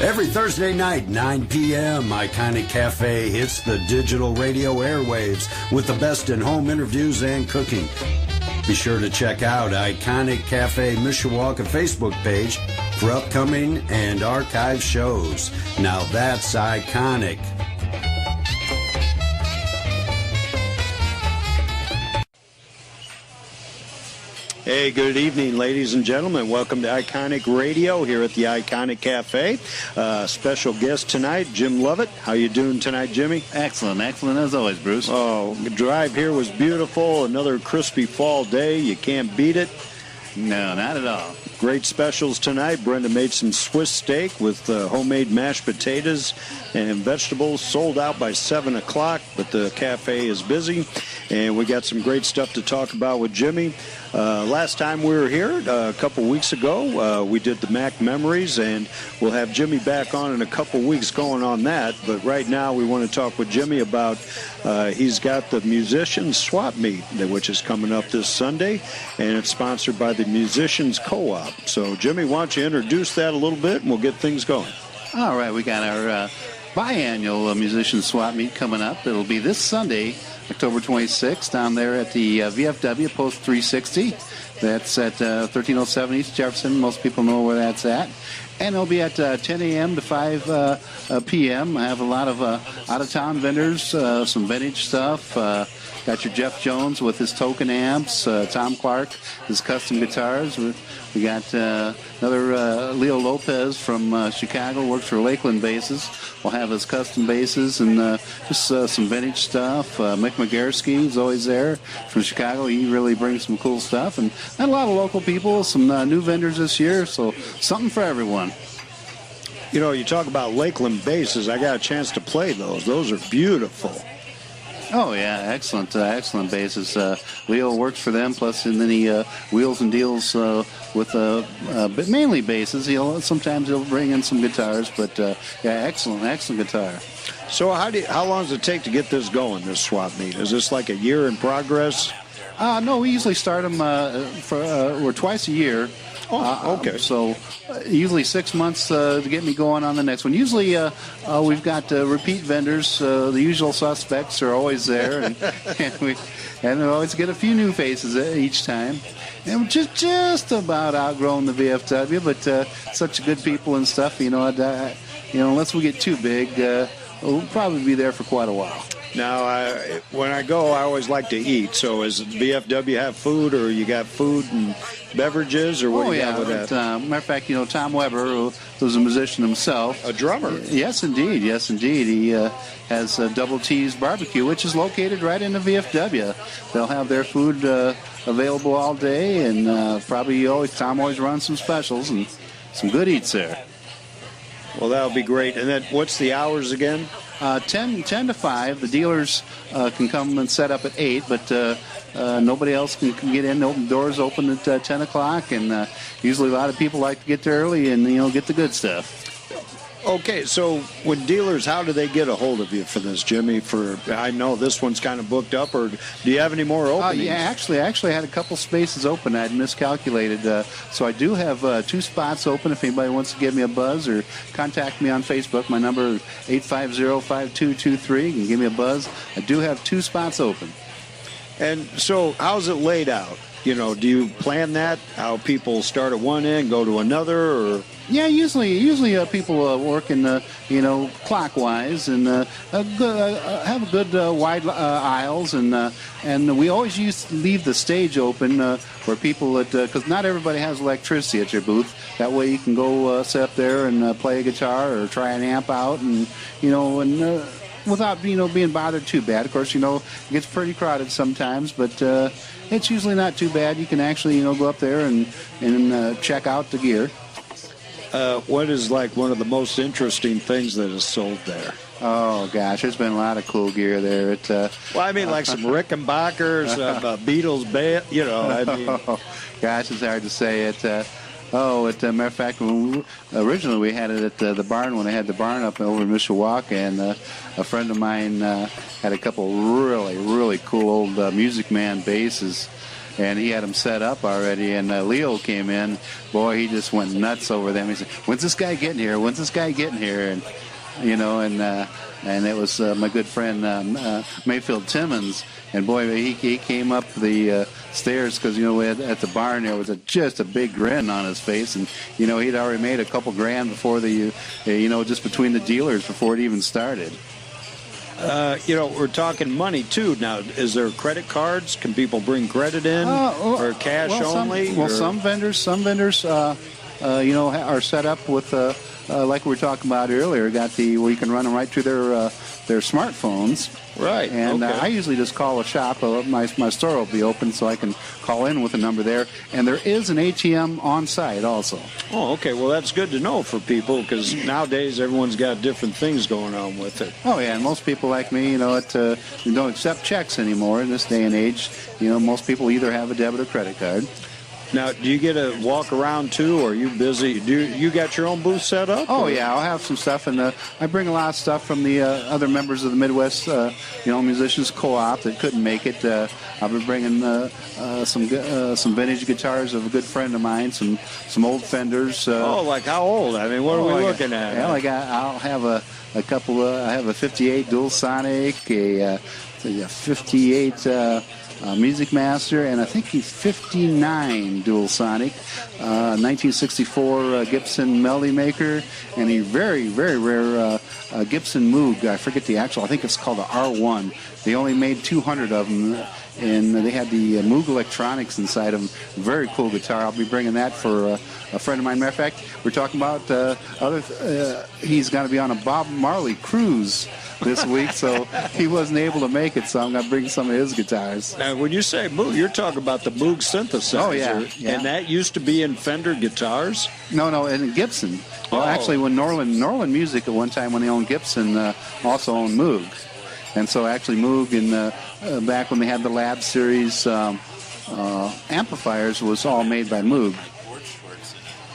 Every Thursday night, 9 p.m., Iconic Cafe hits the digital radio airwaves with the best in home interviews and cooking. Be sure to check out Iconic Cafe Mishawaka Facebook page for upcoming and archive shows. Now that's iconic. Hey, good evening, ladies and gentlemen. Welcome to Iconic Radio here at the Iconic Cafe. Special guest tonight, Jim Lovitt. How you doing tonight, Jimmy? Excellent as always, Bruce. Oh, the drive here was beautiful. Another crispy fall day. You can't beat it. No, not at all. Great specials tonight. Brenda made some Swiss steak with homemade mashed potatoes and vegetables. Sold out by 7 o'clock, but the cafe is busy. And we got some great stuff to talk about with Jimmy. Last time we were here, a couple weeks ago, we did the Mac Memories, and we'll have Jimmy back on in a couple weeks going on that. But right now we want to talk with Jimmy about he's got the Musicians Swap Meet, which is coming up this Sunday, and it's sponsored by the Musicians Co-op. So, Jimmy, why don't you introduce that a little bit, and we'll get things going. All right, we got our biannual Musicians Swap Meet coming up. It'll be this Sunday, October 26th, down there at the VFW Post 360. That's at 1307 East Jefferson. Most people know where that's at. And it'll be at 10 a.m. to 5 p.m. I have a lot of out-of-town vendors, some vintage stuff. Got your Jeff Jones with his token amps, Tom Clark, his custom guitars. We got another Leo Lopez from Chicago, works for Lakeland Basses. We'll have his custom basses and just some vintage stuff. Mick McGarski is always there from Chicago. He really brings some cool stuff. And a lot of local people, some new vendors this year, so something for everyone. You know, you talk about Lakeland basses. I got a chance to play those. Those are beautiful. Oh, yeah, excellent basses. Leo works for them, plus and then he wheels and deals with but mainly basses. Sometimes he'll bring in some guitars, but yeah, excellent guitar. So how long does it take to get this going, this swap meet? Is this like a year in progress? No, we usually start them we're twice a year. Oh, okay. So usually 6 months to get me going on the next one. Usually we've got repeat vendors. The usual suspects are always there, and we always get a few new faces each time. And we're just about outgrown the VFW, but such good people and stuff. Unless we get too big, we'll probably be there for quite a while. Now, when I go, I always like to eat. So, does VFW have food, or you got food and beverages, or what do you got with that? Matter of fact, Tom Weber, who's a musician himself. A drummer. Yes, indeed. He has Double T's Barbecue, which is located right in the VFW. They'll have their food available all day, and Tom always runs some specials and some good eats there. Well, that'll be great. And then what's the hours again? 10 to 5. The dealers can come and set up at 8, but nobody else can get in. The doors open at 10 o'clock, and usually a lot of people like to get there early and get the good stuff. Okay, so when dealers, how do they get a hold of you for this, Jimmy? I know this one's kind of booked up, or do you have any more openings? Yeah, actually, I had a couple spaces open. I'd miscalculated, so I do have 2 spots open. If anybody wants to give me a buzz or contact me on Facebook, my number is 850-5223. You can give me a buzz. I do have 2 spots open. And so, how's it laid out? Do you plan that? How people start at one end, go to another, or? Yeah, usually people work in clockwise and have good wide aisles, and we always leave the stage open where people because not everybody has electricity at your booth. That way you can go sit up there and play a guitar or try an amp out, and without being bothered too bad. Of course, it gets pretty crowded sometimes, but it's usually not too bad. You can actually go up there and check out the gear. What is one of the most interesting things that is sold there? Oh gosh, there's been a lot of cool gear there. Some Rickenbackers, Beatles band. Gosh, it's hard to say it. Matter of fact, originally we had it at the barn when I had the barn up over in Mishawaka, and a friend of mine had a couple really, really cool old Music Man basses. and he had them set up already. And Leo came in. Boy, he just went nuts over them. He said, "When's this guy getting here? When's this guy getting here?" And and it was my good friend Mayfield Timmons. And boy, he came up the stairs because, at the barn there was just a big grin on his face. And, he'd already made a couple grand before just between the dealers before it even started. We're talking money, too. Now, is there credit cards? Can people bring credit in or cash only? Some vendors, are set up with, like we were talking about earlier, where you can run them right through their smartphones. Right. And okay. I usually just call a shop. My store will be open, so I can call in with a number there. And there is an ATM on site also. Oh, okay. Well, that's good to know for people because nowadays everyone's got different things going on with it. Oh, yeah. And most people like me, you don't accept checks anymore in this day and age. Most people either have a debit or credit card. Now, do you get to walk around, too, or are you busy? Do you got your own booth set up? Oh, yeah, I'll have some stuff. And I bring a lot of stuff from the other members of the Midwest, Musicians Co-op that couldn't make it. I'll be bringing some vintage guitars of a good friend of mine, some old Fenders. Like how old? I mean, what are we looking at? Well, I'll have a couple. I have a 58 Dual Sonic, a 58... Music Master, and I think he's 59 Dual Sonic, 1964 Gibson Melody Maker, and a very, very rare Gibson Moog. I forget the actual. I think it's called the R1. They only made 200 of them, and they had the Moog electronics inside of them. Very cool guitar. I'll be bringing that for a friend of mine. Matter of fact, we're talking about he's going to be on a Bob Marley cruise this week, so he wasn't able to make it, so I'm going to bring some of his guitars. Now, when you say Moog, you're talking about the Moog synthesizer. Oh, yeah. And that used to be in Fender guitars? No, in Gibson. Well, actually, when Norland Music at one time, when they owned Gibson, also owned Moog. And so actually Moog, back when they had the Lab Series amplifiers, was all made by Moog.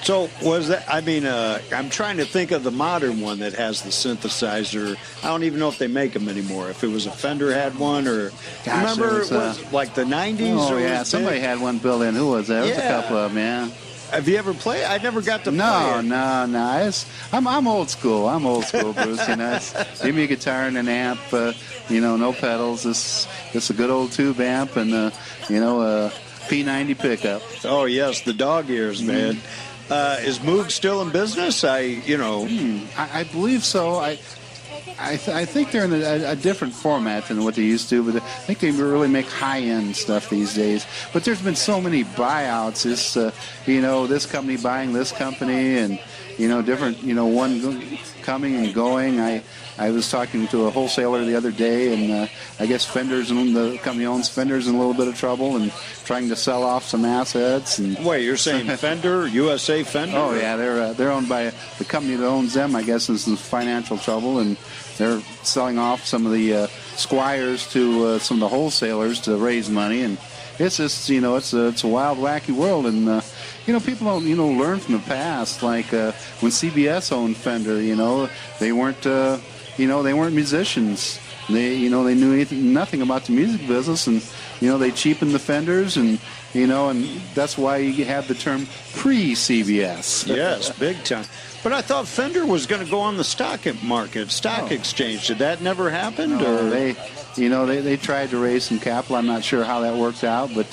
So was that, I'm trying to think of the modern one that has the synthesizer. I don't even know if they make them anymore. If it was a Fender had one or... remember it was like the 90s? Oh, yeah, somebody had one built in. Who was that? There was a couple of them, yeah. Have you ever played? I never got to play it. No. I'm old school. Bruce. Give me a guitar and an amp, no pedals. It's a good old tube amp and, a P90 pickup. Oh, yes, the dog ears, man. Is Moog still in business? I believe so. I think they're in a different format than what they used to, but I think they really make high-end stuff these days. But there's been so many buyouts. This company buying this company, and different, one coming and going. I was talking to a wholesaler the other day, and I guess Fenders, and the company owns Fenders, in a little bit of trouble and trying to sell off some assets. And wait, you're saying Fender, USA Fender? Oh yeah, they're owned by the company that owns them. I guess is in financial trouble, and they're selling off some of the Squires to some of the wholesalers to raise money. And it's just it's a wild, wacky world, and people don't learn from the past. Like when CBS owned Fender, they weren't they weren't musicians. They knew nothing about the music business, and they cheapened the Fenders, and and that's why you have the term pre-CBS. Yes, big time. But I thought Fender was going to go on the stock exchange. Did that never happen? No, or they tried to raise some capital. I'm not sure how that worked out, but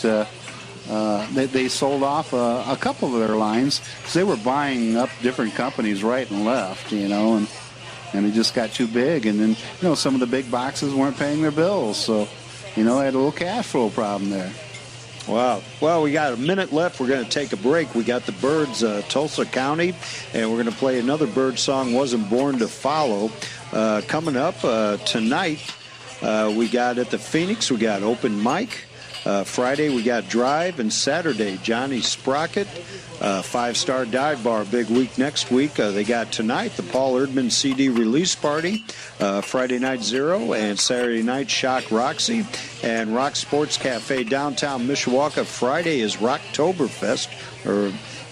they sold off a couple of their lines because they were buying up different companies right and left, and it just got too big. And then, some of the big boxes weren't paying their bills, so, they had a little cash flow problem there. Wow. Well, we got a minute left. We're going to take a break. We got the Byrds, Tulsa County, and we're going to play another Byrd song, Wasn't Born to Follow. Coming up tonight, we got at the Phoenix, we got open mic. Friday, we got Drive, and Saturday, Johnny Sprocket, 5-Star Dive Bar, big week next week. They got tonight the Paul Erdman CD release party, Friday night Zero, and Saturday night Shock Roxy, and Rock Sports Cafe downtown Mishawaka. Friday is Rocktoberfest,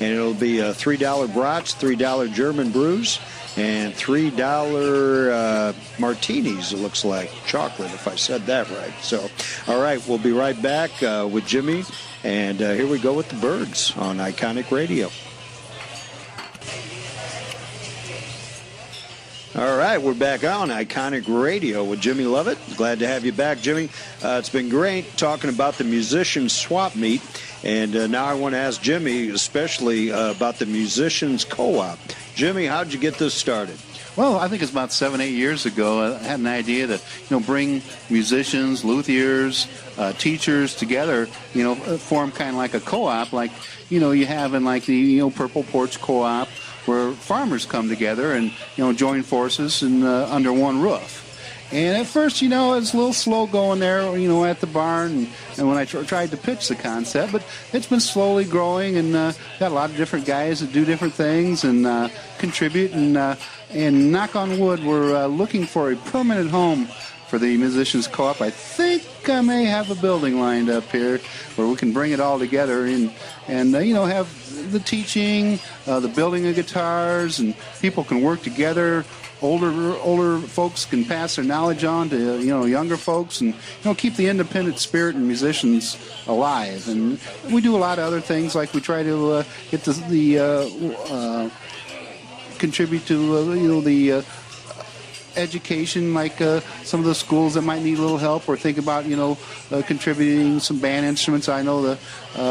and it'll be $3 brats, $3 German brews, and $3 martinis, it looks like. Chocolate, if I said that right. So, all right, we'll be right back with Jimmy And here we go with the Birds on Iconic Radio. All right, we're back on Iconic Radio with Jimmy Lovitt. Glad to have you back, Jimmy. It's been great talking about the musician swap meet. And now I want to ask Jimmy especially about the Musicians Co-op. Jimmy, how'd you get this started? Well, I think it's about 7-8 years ago. I had an idea to, bring musicians, luthiers, teachers together, form kind of like a co-op, like, you have in like the, Purple Porch Co-op, where farmers come together and, join forces and under one roof. And at first, it's a little slow going there, at the barn, and when I tried to pitch the concept, but it's been slowly growing, and got a lot of different guys that do different things and contribute, and knock on wood, we're looking for a permanent home for the Musicians Co-op. I think I may have a building lined up here where we can bring it all together and have the teaching, the building of guitars, and people can work together. Older folks can pass their knowledge on to younger folks, and keep the independent spirit in musicians alive. And we do a lot of other things, like we try to get the contribute to the education, like some of the schools that might need a little help, or think about contributing some band instruments. I know the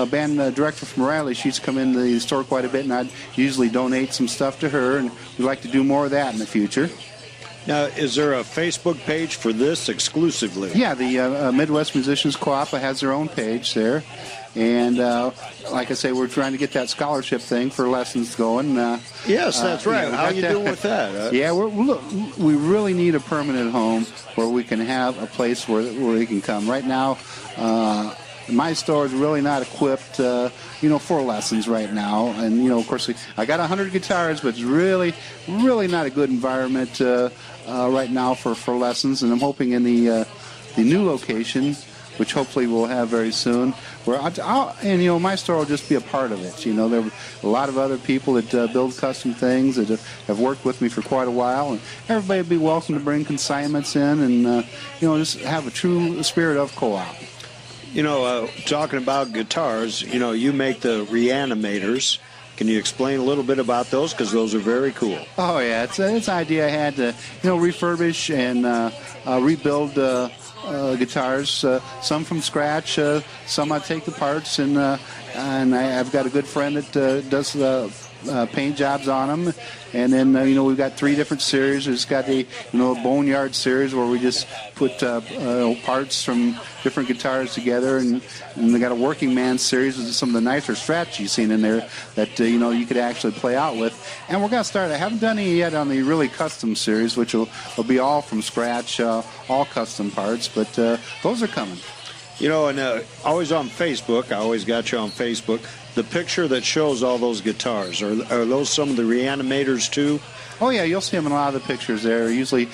band director from Riley, she's come into the store quite a bit, and I'd usually donate some stuff to her, and we'd like to do more of that in the future. Now, is there a Facebook page for this exclusively? Yeah, the Midwest Musicians Co-op has their own page there. And like I say, we're trying to get that scholarship thing for lessons going. Yes, that's right. How are you doing with that? Yeah, we really need a permanent home where we can have a place where they can come. Right now, my store is really not equipped, for lessons right now. And, of course, I got 100 guitars, but it's really, really not a good environment right now for lessons. And I'm hoping in the new location, which hopefully we'll have very soon, where my store will just be a part of it. There are a lot of other people that build custom things that have worked with me for quite a while, and everybody would be welcome to bring consignments in and just have a true spirit of co-op. Talking about guitars, you make the Reanimators. Can you explain a little bit about those? Because those are very cool. Oh, yeah. It's an idea I had to, refurbish and rebuild guitars, some from scratch, some I take the parts, and I've got a good friend that does paint jobs on them. And then we've got 3 different series. We've got the Boneyard series where we just put parts from different guitars together, and we got a Working Man series with some of the nicer Strats you've seen in there that you could actually play out with. And we're going to start. I haven't done any yet on the really custom series, which will be all from scratch, all custom parts. But those are coming. And always on Facebook. I always got you on Facebook. The picture that shows all those guitars, are those some of the Reanimators too? Oh yeah, you'll see them in a lot of the pictures there. Usually,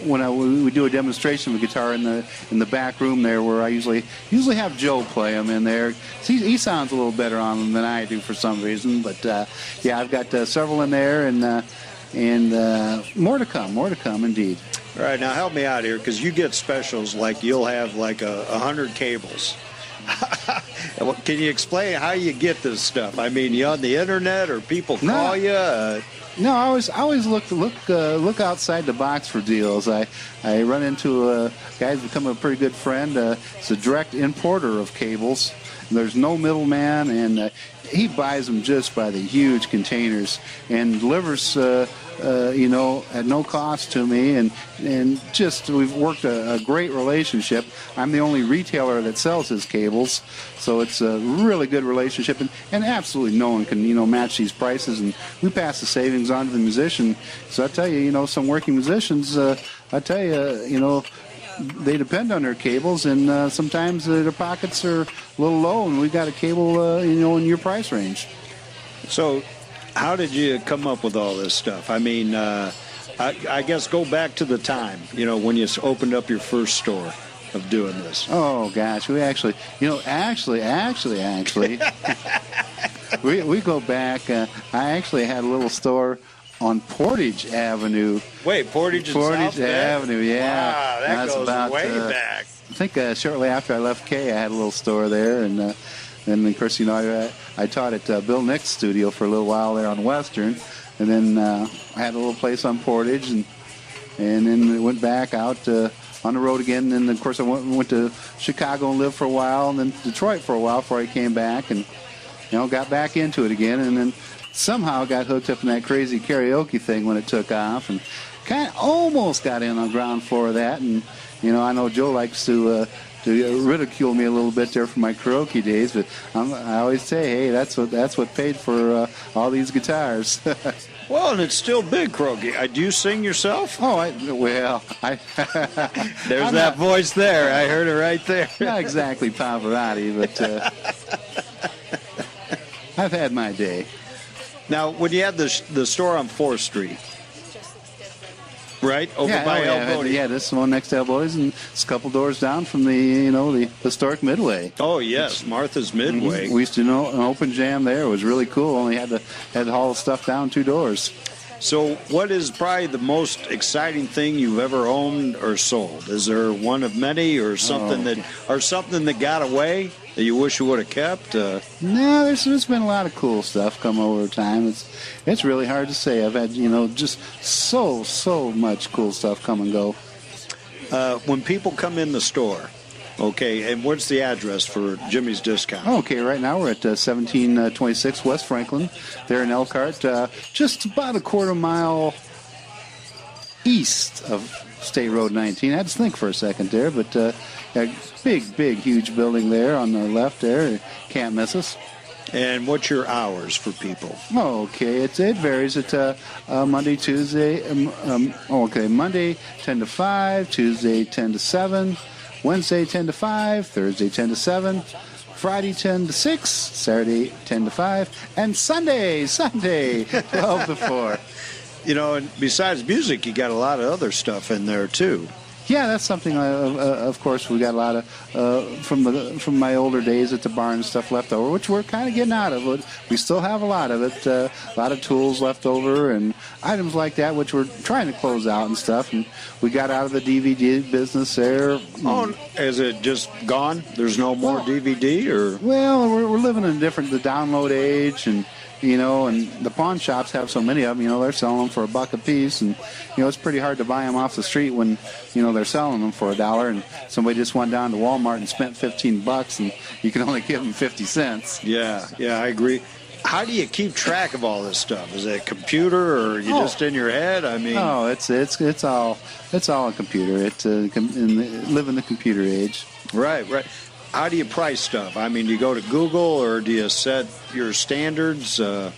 when we do a demonstration of a guitar in the back room there, where I usually have Joe play them in there. He sounds a little better on them than I do for some reason. But yeah, I've got several in there, and more to come indeed. All right, now help me out here, because you get specials like you'll have like 100 cables. Can you explain how you get this stuff? I mean, you on the internet, or people call you? No, I always look outside the box for deals. I run into a guy who's become a pretty good friend. He's a direct importer of cables. There's no middleman, and he buys them just by the huge containers and delivers, at no cost to me. And just we've worked a great relationship. I'm the only retailer that sells his cables, so it's a really good relationship. And absolutely no one can, match these prices. And we pass the savings on to the musician. So I tell you, some working musicians, they depend on their cables, and sometimes their pockets are a little low, and we've got a cable, in your price range. So how did you come up with all this stuff? I mean, I guess go back to the time, when you opened up your first store of doing this. Oh, gosh. We actually, we go back. I actually had a little store on Portage Avenue. Wait, Portage Avenue, yeah. Wow, that goes way back. I think shortly after I left Kay, I had a little store there, and And, of course, I taught at Bill Nick's studio for a little while there on Western. And then I had a little place on Portage. And then went back out on the road again. And, of course, I went to Chicago and lived for a while. And then Detroit for a while before I came back. And, got back into it again. And then somehow got hooked up in that crazy karaoke thing when it took off. And kind of almost got in on ground floor of that. And, I know Joe likes to ridicule me a little bit there for my karaoke days, but I always say, hey, that's what paid for all these guitars. Well, and it's still big karaoke. Do you sing yourself? Oh, There's that voice there. I heard it right there. Not exactly Pavarotti, but I've had my day. Now, when you had the store on 4th Street, right over by El Bodie. Yeah, this one next to El Bodie's, and it's a couple doors down from the historic Midway. Oh yes, Martha's Midway. Mm-hmm. We used to know an open jam there. It was really cool. Only had to haul stuff down 2 doors. So, what is probably the most exciting thing you've ever owned or sold? Is there one of many, or something that got away that you wish you would have kept? No, there's been a lot of cool stuff come over time. It's really hard to say. I've had just so much cool stuff come and go. When people come in the store, okay, and what's the address for Jimmy's Discount? Okay, right now we're at 1726 West Franklin. There in Elkhart, just about a quarter mile east of State Road 19. I had to think for a second there, but a big, huge building there on the left there. Can't miss us. And what's your hours for people? Okay, it varies. It's Monday, Tuesday. Monday 10 to 5, Tuesday 10 to 7. Wednesday 10 to 5, Thursday 10 to 7, Friday 10 to 6, Saturday 10 to 5, and Sunday 12 to 4. And besides music, you got a lot of other stuff in there too. Yeah, that's something. Of course, we got a lot of from my older days at the barn and stuff left over, which we're kind of getting out of. But we still have a lot of it. A lot of tools left over and items like that, which we're trying to close out and stuff. And we got out of the DVD business there. Oh, is it just gone? There's no more DVD, or? Well, we're living in the download age, and and the pawn shops have so many of them. They're selling them for $1 a piece, and it's pretty hard to buy them off the street when they're selling them for $1, and somebody just went down to Walmart and spent $15, and you can only give them 50 cents. Yeah, I agree. How do you keep track of all this stuff? Is it a computer, or are you just in your head? I mean, no, it's all a computer. It's live in the computer age. Right. How do you price stuff? I mean, do you go to Google, or do you set your standards? Well,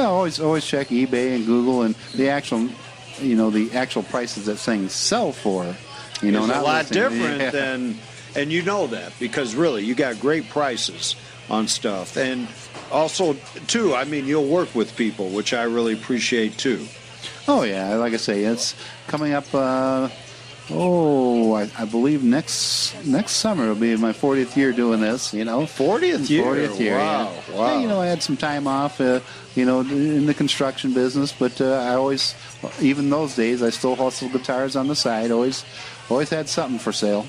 always check eBay and Google and the actual prices that things sell for. It's a lot different than, and you know that because really you got great prices on stuff, and also too, I mean, you'll work with people, which I really appreciate too. Oh yeah, like I say, it's coming up. I believe next summer will be my 40th year doing this. 40th year. 40th year. Wow. Yeah. Wow. I had some time off. In the construction business, but I always, even those days, I still hustled guitars on the side. Always had something for sale.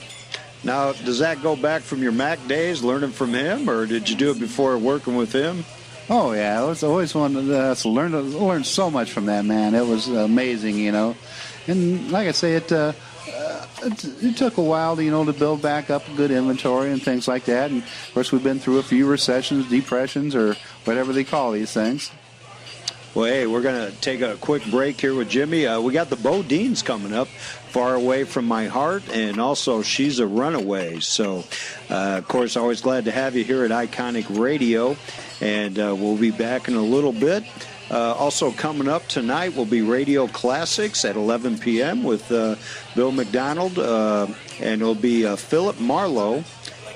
Now, does that go back from your Mac days, learning from him, or did you do it before working with him? Oh yeah, I was always wanted to learn so much from that man. It was amazing, And like I say, it took a while to build back up a good inventory and things like that. And of course, we've been through a few recessions, depressions, or whatever they call these things. Well, hey, we're going to take a quick break here with Jimmy. We got the Bodines coming up, Far Away from My Heart, and also She's a Runaway. So, of course, always glad to have you here at Iconic Radio, and we'll be back in a little bit. Also coming up tonight will be Radio Classics at 11 p.m. with Bill McDonald, and it'll be Philip Marlowe.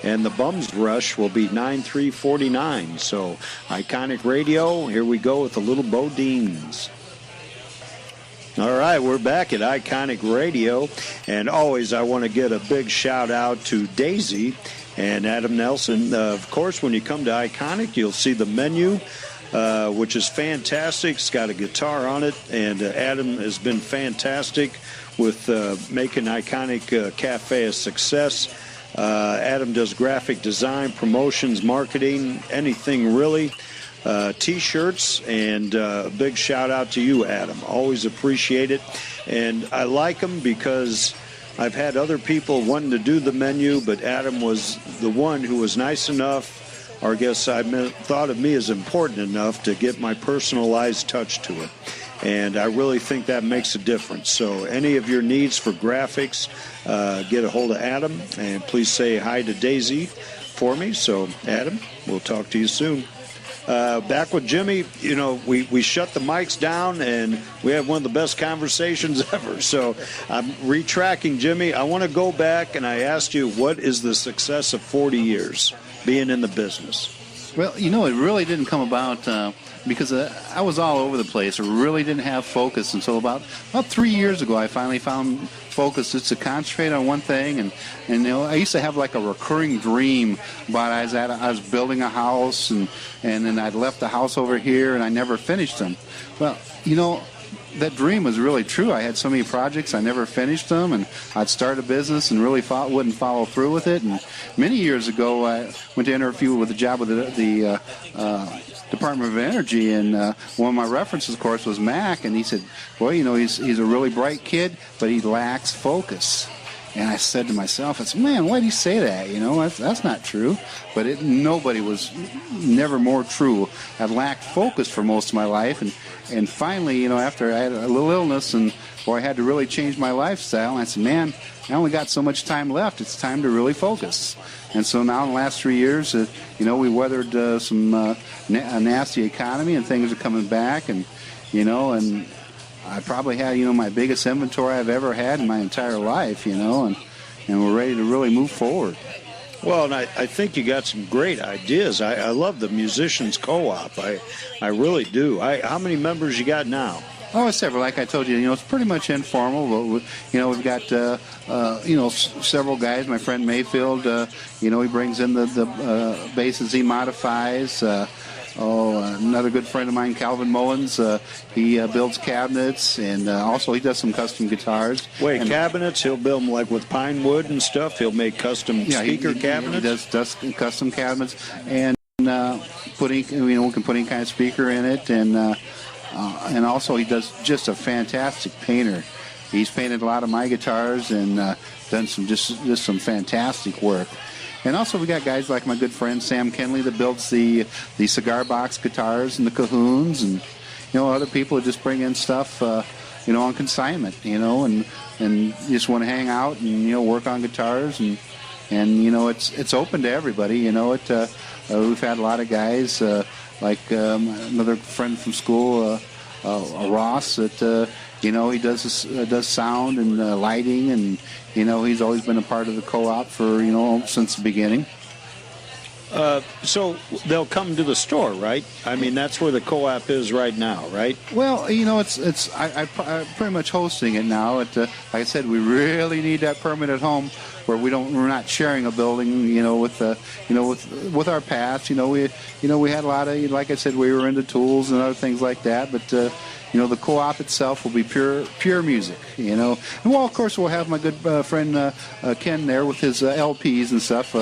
And the Bums Rush will be 9/3/49. So, Iconic Radio, here we go with the little Bodines. All right, we're back at Iconic Radio. And always, I want to get a big shout out to Daisy and Adam Nelson. Of course, when you come to Iconic, you'll see the menu, which is fantastic. It's got a guitar on it. And Adam has been fantastic with making Iconic Cafe a success. Adam does graphic design, promotions, marketing, anything really. T-shirts, and a big shout out to you, Adam. Always appreciate it. And I like them because I've had other people wanting to do the menu, but Adam was the one who was nice enough, or I guess thought of me as important enough to get my personalized touch to it. And I really think that makes a difference. So any of your needs for graphics, get a hold of Adam, and please say hi to Daisy for me. So, Adam, we'll talk to you soon. Back with Jimmy, you know, we shut the mics down, and we have one of the best conversations ever. So I'm retracking, Jimmy. I want to go back, and I asked you, what is the success of 40 years being in the business? Well, you know, it really didn't come about because I was all over the place. I really didn't have focus until about 3 years ago. I finally found focus just to concentrate on one thing. And you know, I used to have like a recurring dream about I was building a house, and then I'd left the house over here, and I never finished them. Well, you know, that dream was really true. I had so many projects, I never finished them, and I'd start a business and really wouldn't follow through with it. And many years ago, I went to interview with a job with the Department of Energy, and one of my references, of course, was Mac, and he said, well, you know, he's a really bright kid, but he lacks focus. And I said to myself, I said, man, why do you say that? You know, that's not true. But nobody was never more true. I lacked focus for most of my life, and finally, you know, after I had a little illness and I had to really change my lifestyle, I said, man, I only got so much time left. It's time to really focus. And so now in the last 3 years, you know, we weathered a nasty economy, and things are coming back, and, you know, and I probably had, you know, my biggest inventory I've ever had in my entire life, you know, and we're ready to really move forward. Well, and I think you got some great ideas. I love the Musicians Co-op. I really do. How many members you got now? Oh, several. Like I told you, you know, it's pretty much informal. But you know, we've got you know, several guys. My friend Mayfield, you know, he brings in the basses he modifies. Another good friend of mine, Calvin Mullins, he builds cabinets, and also he does some custom guitars. Wait, cabinets? He'll build them like with pine wood and stuff? He'll make custom speaker cabinets? He does custom cabinets, and we can put any kind of speaker in it, and also he does just a fantastic painter. He's painted a lot of my guitars and done some just some fantastic work. And also we got guys like my good friend Sam Kenley that builds the cigar box guitars and the cajoons, and you know, other people that just bring in stuff you know, on consignment, you know, and you just want to hang out and, you know, work on guitars, and you know, it's open to everybody, you know. We've had a lot of guys like another friend from school, Ross, that you know, he does sound and lighting, and you know, he's always been a part of the co-op for, you know, since the beginning. So they'll come to the store, right? I mean, that's where the co-op is right now, right? Well, you know, I'm pretty much hosting it now. Like I said, we really need that permit at home, where we're not sharing a building, you know, with our past. You know, we had a lot of, like I said, we were into tools and other things like that, but you know, the co-op itself will be pure music, you know. And well, of course, we'll have my good friend Ken there with his LPs and stuff.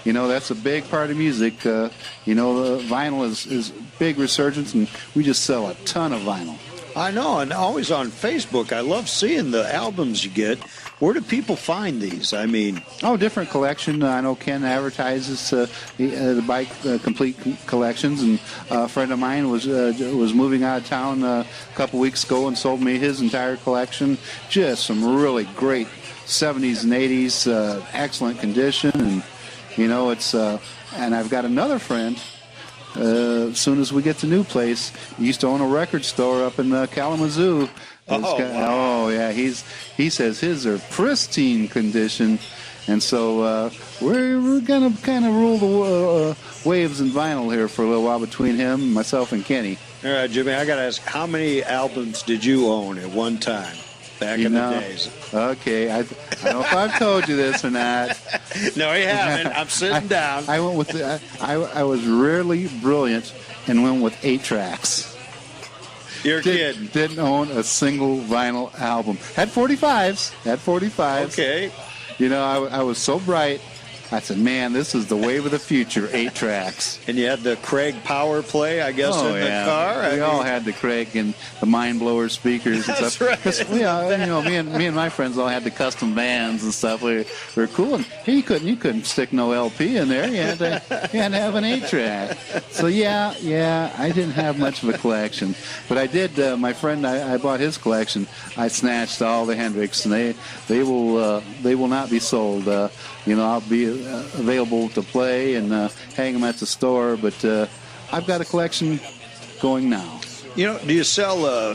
You know, that's a big part of music. You know, vinyl is big resurgence, and we just sell a ton of vinyl. I know, and always on Facebook, I love seeing the albums you get. Where do people find these? I mean, different collection. I know Ken advertises the bike complete collections, and a friend of mine was moving out of town a couple weeks ago and sold me his entire collection. Just some really great 70s and 80s, excellent condition, and you know, it's. And I've got another friend. As soon as we get the new place, he used to own a record store up in Kalamazoo. Wow. Oh yeah, he says his are pristine condition, and so we're gonna kind of rule the waves in vinyl here for a little while between him, myself, and Kenny. All right, Jimmy, I got to ask, how many albums did you own at one time back in the days? Okay, I don't know if I've told you this or not. No, you haven't. I'm sitting down. I went with I was really brilliant and went with 8 tracks. You're kidding. Didn't own a single vinyl album. Had 45s. Okay. You know, I was so bright I said, man, this is the wave of the future, 8 tracks. And you had the Craig power play, I guess, in the car. We all had the Craig and the Mind Blower speakers and That's stuff. right. Me and my friends all had the custom bands and stuff. We were cool. And you couldn't stick no LP in there. You had to have an 8-track. So yeah, I didn't have much of a collection, but I did. My friend, I bought his collection. I snatched all the Hendrix, and they will not be sold. I'll be available to play and hang them at the store, but I've got a collection going now. Do you sell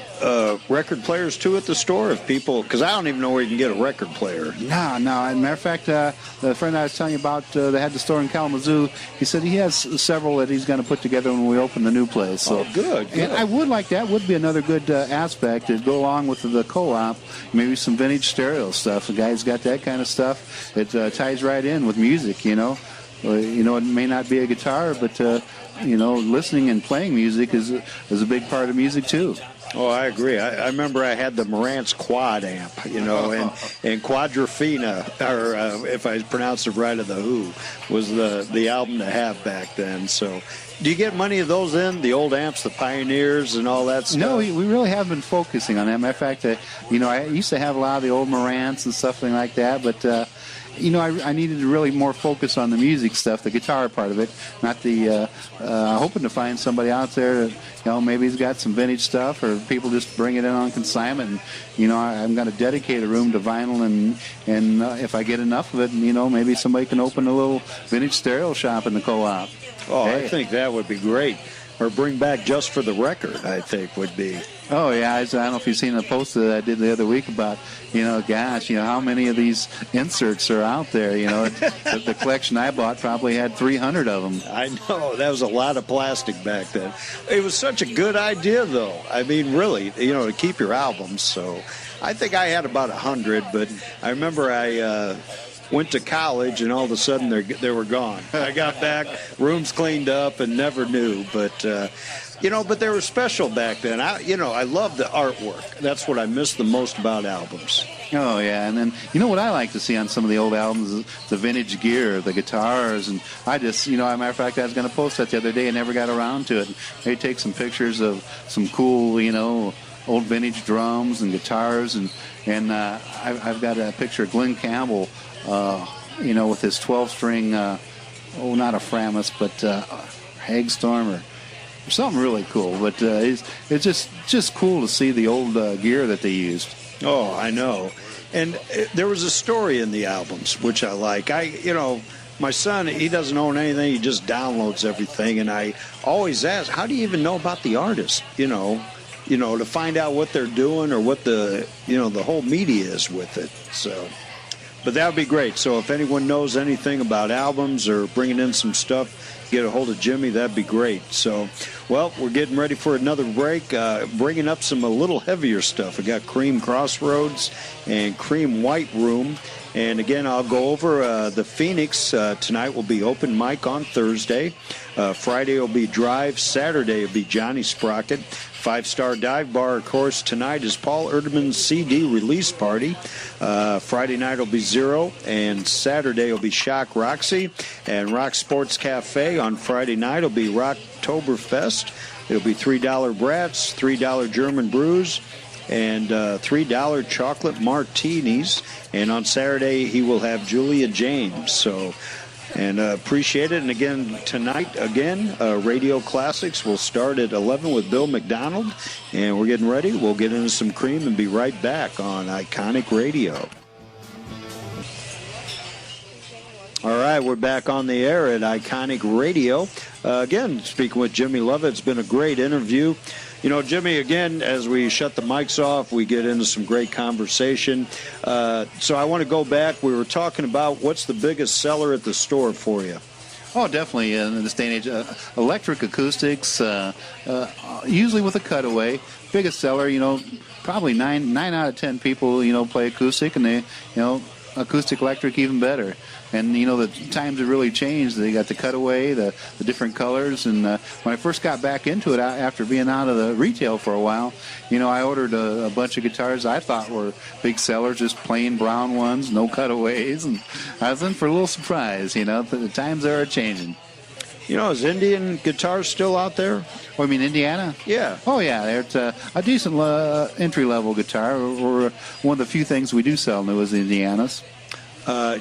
record players too at the store? If people, because I don't even know where you can get a record player. No. As a matter of fact, the friend I was telling you about that had the store in Kalamazoo, he said he has several that he's going to put together when we open the new place. So, good. And I would like that. Would be another good aspect to go along with the co-op. Maybe some vintage stereo stuff. The guy's got that kind of stuff. It ties right in with music. It may not be a guitar, but listening and playing music is a big part of music too. Oh, I agree. I remember I had the Marantz Quad amp, and Quadrophenia, or if I pronounce it right, of The Who, was the album to have back then. So, do you get many of those in, the old amps, the Pioneers, and all that stuff? No, we really have been focusing on that. Matter of fact, I used to have a lot of the old Marantz and stuff like that, but I needed to really more focus on the music stuff, the guitar part of it, not the hoping to find somebody out there that, maybe he's got some vintage stuff, or people just bring it in on consignment. And, I'm going to dedicate a room to vinyl, and if I get enough of it, maybe somebody can open a little vintage stereo shop in the co-op. Oh, hey. I think that would be great. Or bring back Just for the Record, I think would be. Oh, yeah. I don't know if you've seen the post that I did the other week about, how many of these inserts are out there. The collection I bought probably had 300 of them. I know. That was a lot of plastic back then. It was such a good idea, though. I mean, really, to keep your albums. So I think I had about 100, but I remember I went to college, and all of a sudden they were gone. I got back, rooms cleaned up, and never knew. But but they were special back then. I love the artwork. That's what I miss the most about albums. Oh, yeah. And then, what I like to see on some of the old albums is the vintage gear, the guitars. And I just, as a matter of fact, I was going to post that the other day and never got around to it. They take some pictures of some cool, old vintage drums and guitars. And I've got a picture of Glenn Campbell, with his 12-string, not a Framus, but Hagstorm or something really cool. But it's just cool to see the old gear that they used. Oh, I know. And there was a story in the albums, which I like. My son, he doesn't own anything. He just downloads everything. And I always ask, how do you even know about the artist? To find out what they're doing or what the whole media is with it. So, but that would be great. So if anyone knows anything about albums or bringing in some stuff, get a hold of Jimmy, that'd be great. So, well, we're getting ready for another break, bringing up some a little heavier stuff. We got Cream Crossroads and Cream White Room. And again, I'll go over the Phoenix. Tonight will be open mic on Thursday. Friday will be Drive. Saturday will be Johnny Sprocket. 5-Star Dive Bar, of course, tonight is Paul Erdman's CD release party. Friday night will be Zero, and Saturday will be Shock Roxy. And Rock Sports Cafe on Friday night will be Rocktoberfest. It'll be $3 Brats, $3 German Brews, and $3 chocolate martinis. And on Saturday, he will have Julia James. So, and appreciate it. And again, tonight, Radio Classics will start at 11 with Bill McDonald. And we're getting ready. We'll get into some Cream and be right back on Iconic Radio. All right, we're back on the air at Iconic Radio. Again, speaking with Jimmy Lovitt. It's been a great interview. Jimmy, again, as we shut the mics off, we get into some great conversation. So I want to go back. We were talking about what's the biggest seller at the store for you? Oh, definitely. In this day and age, electric acoustics, usually with a cutaway. Biggest seller, probably 9 out of 10 people, play acoustic, and they, acoustic electric even better. And, the times have really changed. They got the cutaway, the different colors. And when I first got back into it, after being out of the retail for a while, I ordered a bunch of guitars I thought were big sellers, just plain brown ones, no cutaways. And I was in for a little surprise, the times are changing. Is Indian guitars still out there? Oh, you mean Indiana? Yeah. Oh, yeah. It's a decent entry-level guitar. Or one of the few things we do sell new is the Indianas.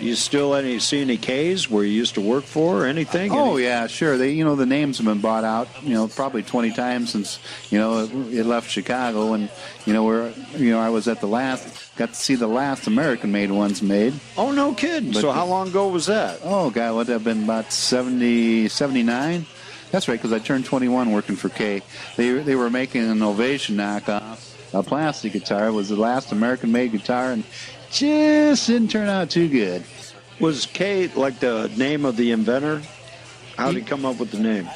You still see any K's where you used to work for or anything? Oh, yeah, sure. They, the names have been bought out, probably 20 times since, it left Chicago. And, where, I was at got to see the last American-made ones made. Oh, no kidding. So how long ago was that? Oh, God, would that have been about 70, 79? That's right, because I turned 21 working for K. They were making an Ovation knockoff, a plastic guitar. It was the last American-made guitar, and just didn't turn out too good. Was K like the name of the inventor? How did he come up with the name?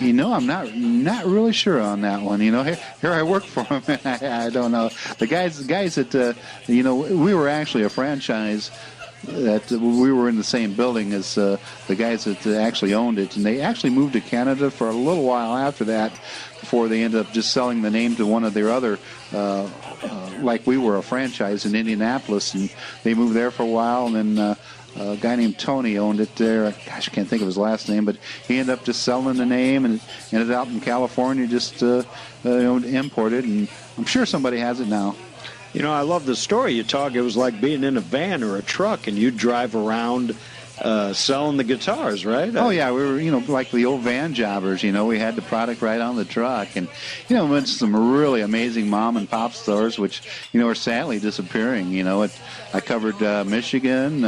I'm not really sure on that one. Here I work for him, and I don't know. The guys that we were actually a franchise. That we were in the same building as the guys that actually owned it, and they actually moved to Canada for a little while after that, before they ended up just selling the name to one of their other, like we were a franchise in Indianapolis, and they moved there for a while, and then a guy named Tony owned it there. Gosh, I can't think of his last name, but he ended up just selling the name, and it ended up in California, just imported, and I'm sure somebody has it now. I love the story you talk. It was like being in a van or a truck, and you drive around selling the guitars, right? Oh, yeah. We were, like the old van jobbers. We had the product right on the truck. And, went to some really amazing mom-and-pop stores, which, are sadly disappearing. I covered Michigan,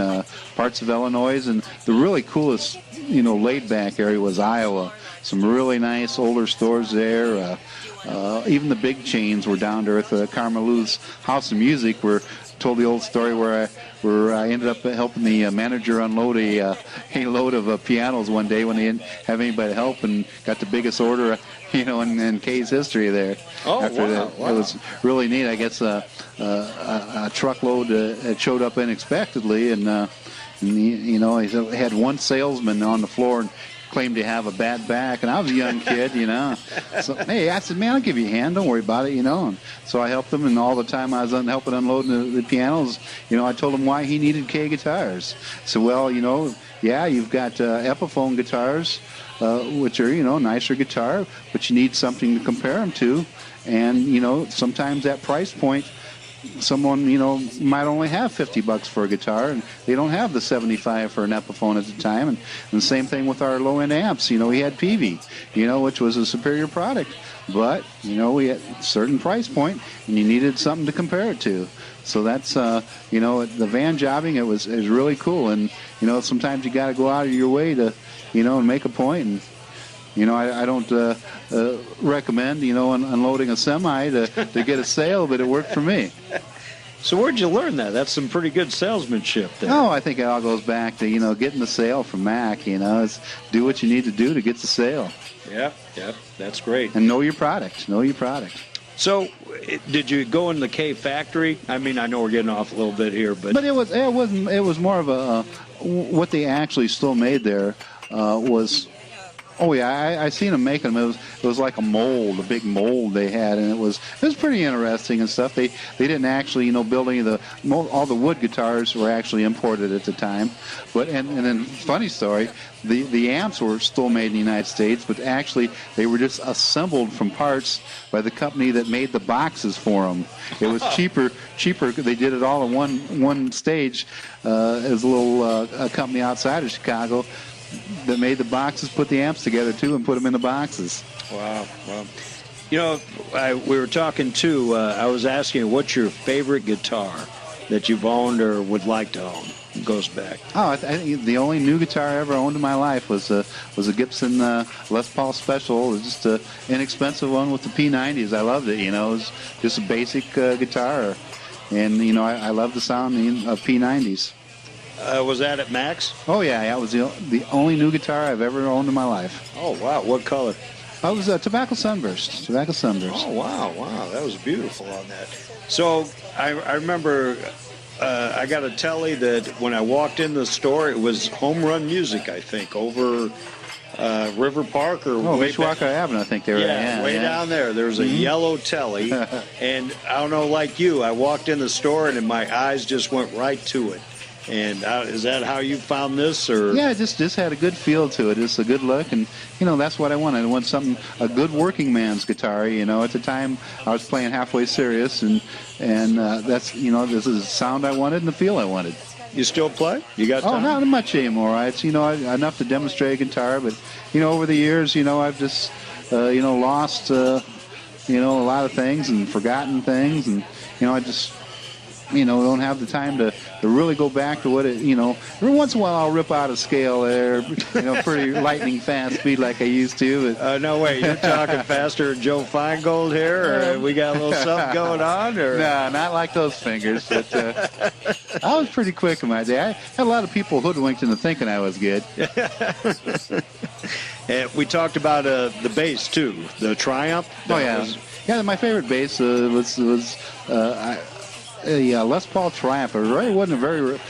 parts of Illinois, and the really coolest, laid-back area was Iowa. Some really nice older stores there. Even the big chains were down to earth. Carmelou's House of Music told the old story where I ended up helping the manager unload a load of pianos one day when they didn't have anybody to help, and got the biggest order, in K's history there. Oh, after wow, that. wow. It was really neat. I guess a truckload had showed up unexpectedly, and he had one salesman on the floor and claimed to have a bad back, and I was a young kid, So, hey, I said, man, I'll give you a hand. Don't worry about it, And so I helped him, and all the time I was helping unloading the pianos, I told him why he needed K guitars. So, well, yeah, you've got Epiphone guitars, which are, nicer guitar, but you need something to compare them to, and, sometimes that price point, someone, might only have $50 for a guitar, and they don't have the $75 for an Epiphone at the time. And the same thing with our low-end amps. We had Peavey, which was a superior product. But, we had a certain price point, and you needed something to compare it to. So that's, the van jobbing, it was really cool. And, sometimes you got to go out of your way to, and make a point. And, I don't recommend, unloading a semi to get a sale, but it worked for me. So where'd you learn that? That's some pretty good salesmanship there. Oh, I think it all goes back to, getting the sale from Mac, It's do what you need to do to get the sale. Yep, that's great. And know your product. So, did you go in the K factory? I mean, I know we're getting off a little bit here, but it was more of a what they actually still made there was. Oh yeah, I seen them making them. It was like a mold, a big mold they had, and it was pretty interesting and stuff. They didn't actually build any of all the wood guitars were actually imported at the time. But and then funny story, the amps were still made in the United States, but actually they were just assembled from parts by the company that made the boxes for them. It was cheaper. They did it all in one stage. As a little a company outside of Chicago that made the boxes, put the amps together too, and put them in the boxes. Wow. We were talking too. I was asking you, what's your favorite guitar that you've owned or would like to own? It goes back. Oh, I think the only new guitar I ever owned in my life was a Gibson Les Paul Special. It was just an inexpensive one with the P90s. I loved it. It was just a basic guitar, and I love the sound of P90s. Was that at Max? Oh, yeah. That was the only new guitar I've ever owned in my life. Oh, wow. What color? I was Tobacco Sunburst. Oh, wow. That was beautiful on that. So I remember I got to tell you that when I walked in the store, it was home run music, I think, over River Park or Mishawaka Avenue, I think they were. Yeah, way down there. There was a yellow telly, and I don't know, like you, I walked in the store and my eyes just went right to it. And is that how you found this, or? Yeah, just had a good feel to it. It's a good look, and that's what I wanted. I want a good working man's guitar. At the time I was playing halfway serious, and that's this is the sound I wanted and the feel I wanted. You still play? You got time? Oh, not much anymore. It's enough to demonstrate a guitar, but over the years, I've just lost a lot of things and forgotten things, and I just don't have the time to really go back to what it, every once in a while I'll rip out a scale there, pretty lightning fast speed like I used to. But, no way, you're talking faster than Joe Feingold here, or we got a little something going on? Or? No, not like those fingers, but I was pretty quick in my day. I had a lot of people hoodwinked into thinking I was good. And we talked about the bass, too, the Triumph. Yeah, my favorite bass was a Les Paul Triumph. It really wasn't a very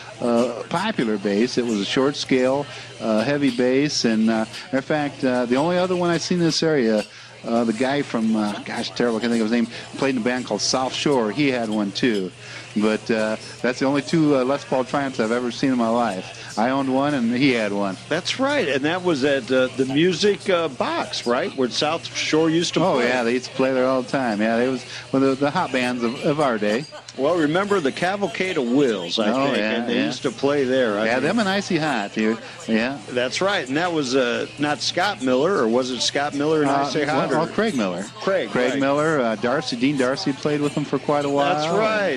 popular bass. It was a short scale, heavy bass, and in fact, the only other one I've seen in this area, the guy from, terrible, I can't think of his name, played in a band called South Shore. He had one too. But that's the only two Les Paul Triumphs I've ever seen in my life. I owned one, and he had one. That's right, and that was at the music box, right, where South Shore used to play. Oh, yeah, they used to play there all the time. Yeah, they was one of the hot bands of our day. Well, remember the Cavalcade of Wills, I think, and they used to play there. I think. Them and Icy Hot, dude. Yeah. That's right, and that was not Scott Miller, or was it Scott Miller and Icy Hot? Well, Craig Miller. Craig right. Miller, Dean Darcy played with him for quite a while.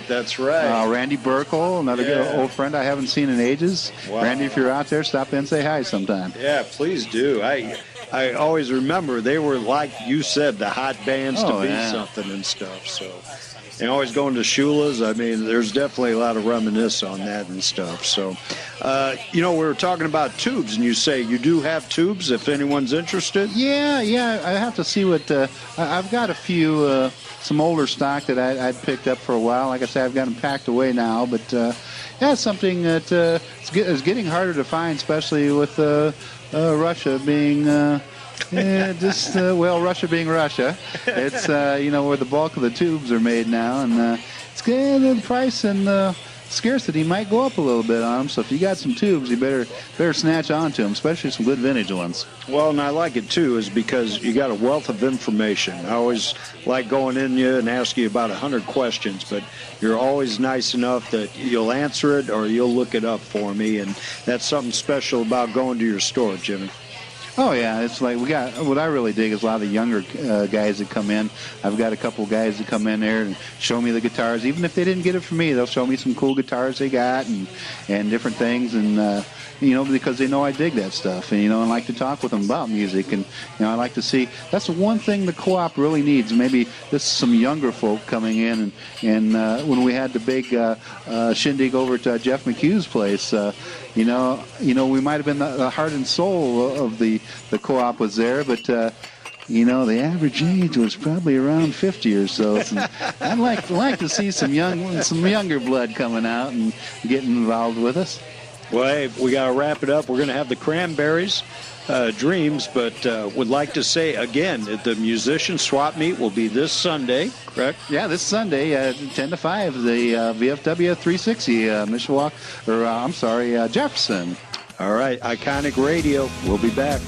That's right. Randy Burkle, another good old friend I haven't seen in ages. Wow. Randy, if you're out there, stop in and say hi sometime. Yeah, please do. I always remember they were, like you said, the hot bands to be something and stuff. So, and always going to Shula's. I mean, there's definitely a lot of reminisce on that and stuff. So, we were talking about tubes, and you say you do have tubes if anyone's interested? Yeah. I have to see what I've got a few, some older stock that I'd picked up for a while. Like I say, I've got them packed away now, but it's something that is getting harder to find, especially with Russia being Russia being Russia. It's where the bulk of the tubes are made now, and it's good. The price and scarcity might go up a little bit on them. So if you got some tubes, you better snatch onto them, especially some good vintage ones. Well, and I like it too, is because you got a wealth of information. I always like going in you and asking you about 100 questions, but you're always nice enough that you'll answer it or you'll look it up for me, and that's something special about going to your store, Jimmy. Oh, yeah, it's like what I really dig is a lot of the younger guys that come in. I've got a couple guys that come in there and show me the guitars. Even if they didn't get it from me, they'll show me some cool guitars they got and different things, and because they know I dig that stuff, and I like to talk with them about music, and I like to see. That's the one thing the co-op really needs. Maybe this is some younger folk coming in, and when we had the big shindig over at Jeff McHugh's place, we might have been the heart and soul of the co-op was there, but the average age was probably around 50 or so. So I'd like to see some younger blood coming out and getting involved with us. Well, hey, we got to wrap it up. We're going to have the Cranberries Dreams, but would like to say again that the musician swap meet will be this Sunday, correct? Yeah, this Sunday, 10 to 5, the VFW 360, Jefferson. All right, Iconic Radio. We'll be back.